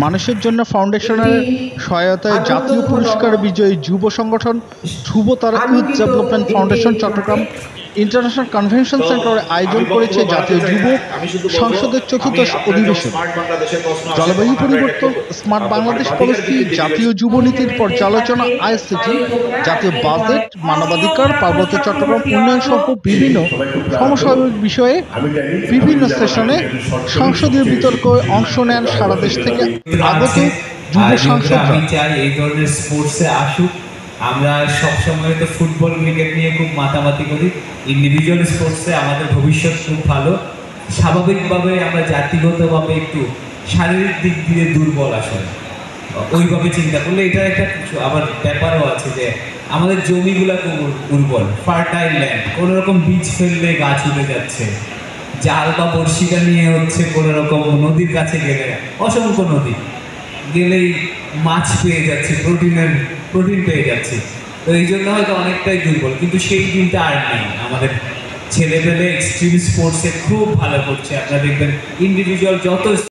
মানুষের জন্য ফাউন্ডেশনের সহায়তায় জাতীয় পুরস্কার বিজয়ী যুব সংগঠন Dhrubatara youth development foundation Chattogram international convention সেন্টারে আয়োজন করেছে জাতীয় যুব সংসদের চতুর্দশ অধিবেশন। জলবায়ু পরিবর্তন, স্মার্ট বাংলাদেশ পলিসি, জাতীয় যুব নীতির পর্যালোচনা, আইসিটি, জাতীয় বাজেট, মানবাধিকার, পার্বত্য চট্টগ্রাম উন্নয়ন সহ বিভিন্ন সমসাময়িক বিষয়ে বিভিন্ন সেশনে সংসদীয় বিতর্কে অংশ নেন সারা দেশ থেকে আগত যুব সাংসদরা। এই ধরনের স্পোর্টসে আসুক। আমরা সবসময় তো ফুটবল ক্রিকেট নিয়ে খুব মাতামাতি করি, ইন্ডিভিজুয়াল স্পোর্টসে আমাদের ভবিষ্যৎ খুব ভালো। স্বাভাবিকভাবে আমরা জাতিগতভাবে একটু শারীরিক দিক দিয়ে দুর্বল আসলে, ওইভাবে চিন্তা করলে এটার একটা আবার ব্যাপারও আছে যে আমাদের জমিগুলো খুব উর্বর, ফার্টাইল ল্যান্ড, কোনো রকম বীজ ফেললে গাছ উঠে যাচ্ছে। জাল বা বড়শিটা নিয়ে হচ্ছে কোনো রকম নদীর কাছে গেলে, অসংখ্য নদী গেলেই মাছ পেয়ে যাচ্ছে, প্রোটিন পেয়ে যাচ্ছে। তো এই জন্য হয়তো অনেকটাই দুর্বল, কিন্তু সেই দিনটা আর নেই। আমাদের ছেলেপেলে এক্সট্রিম স্পোর্টসে খুব ভালো করছে। আপনারা দেখবেন ইন্ডিভিজুয়াল যত